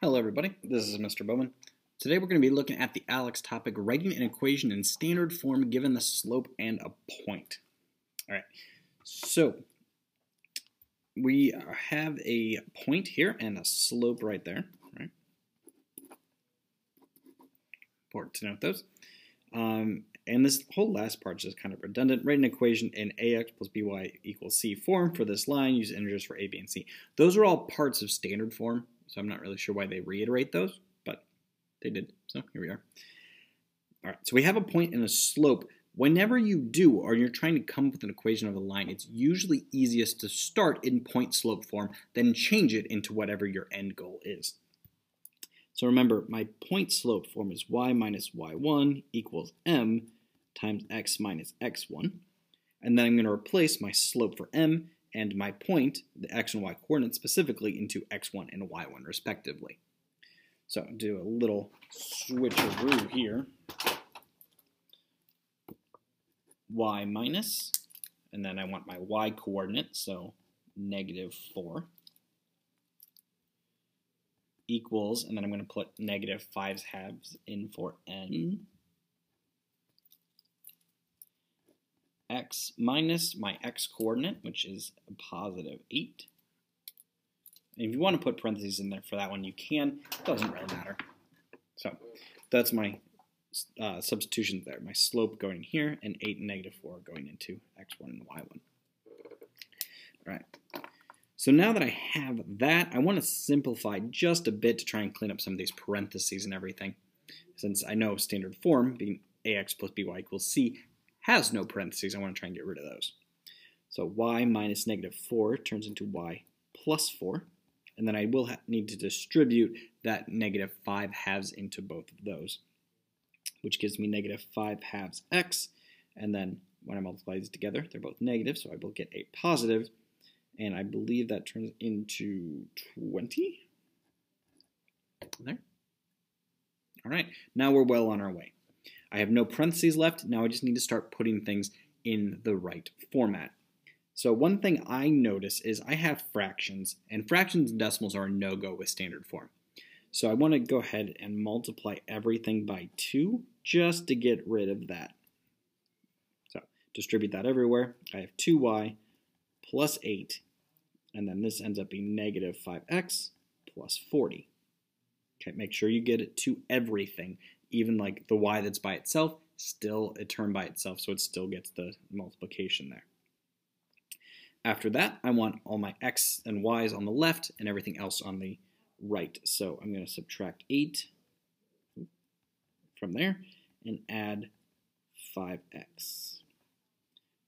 Hello everybody, this is Mr. Bowman. Today we're going to be looking at the ALEKS topic, writing an equation in standard form given the slope and a point. Alright, so we have a point here and a slope right there. Right? Important to note those. And this whole last part is just kind of redundant. Write an equation in ax plus by equals c form for this line. Use integers for a, b, and c. Those are all parts of standard form, so I'm not really sure why they reiterate those, but they did. So here we are. All right, so we have a point and a slope. Whenever you do, or you're trying to come up with an equation of a line, it's usually easiest to start in point-slope form, then change it into whatever your end goal is. So remember, my point-slope form is y minus y1 equals m times x minus x1. And then I'm going to replace my slope for m and my point, the x and y coordinates specifically, into x1 and y1 respectively. So do a little switcheroo here. Y minus, and then I want my y coordinate, so -4. Equals, and then I'm going to put -5/2 in for n. X minus my x coordinate, which is a +8. And if you want to put parentheses in there for that one, you can. It doesn't really matter. So that's my substitutions there. My slope going here, and 8 and -4 going into x1 and y1. All right. So now that I have that, I want to simplify just a bit to try and clean up some of these parentheses and everything. Since I know standard form, being ax plus by equals c, has no parentheses, I want to try and get rid of those. So y minus -4 turns into y plus 4. And then I will need to distribute that -5/2 into both of those, which gives me -5/2 x. And then when I multiply these together, they're both negative, so I will get a positive. And I believe that turns into 20. There. All right, now we're well on our way. I have no parentheses left. Now I just need to start putting things in the right format. So one thing I notice is I have fractions, and fractions and decimals are a no-go with standard form. So I want to go ahead and multiply everything by 2 just to get rid of that. So distribute that everywhere. I have 2y plus 8. And then this ends up being -5x plus 40. Okay, make sure you get it to everything, even like the y that's by itself, still a term by itself, so it still gets the multiplication there. After that, I want all my x and y's on the left and everything else on the right. So I'm going to subtract 8 from there and add 5x.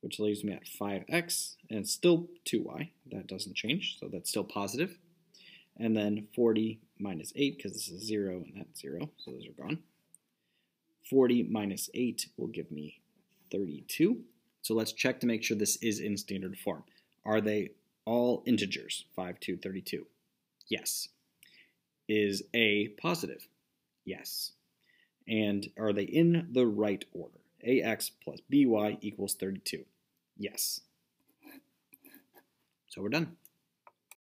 Which leaves me at 5x, and it's still 2y. That doesn't change, so that's still positive. And then 40 minus 8, because this is 0 and that's 0, so those are gone. 40 minus 8 will give me 32. So let's check to make sure this is in standard form. Are they all integers? 5, 2, 32. Yes. Is A positive? Yes. And are they in the right order? ax plus by equals 32. Yes. So we're done.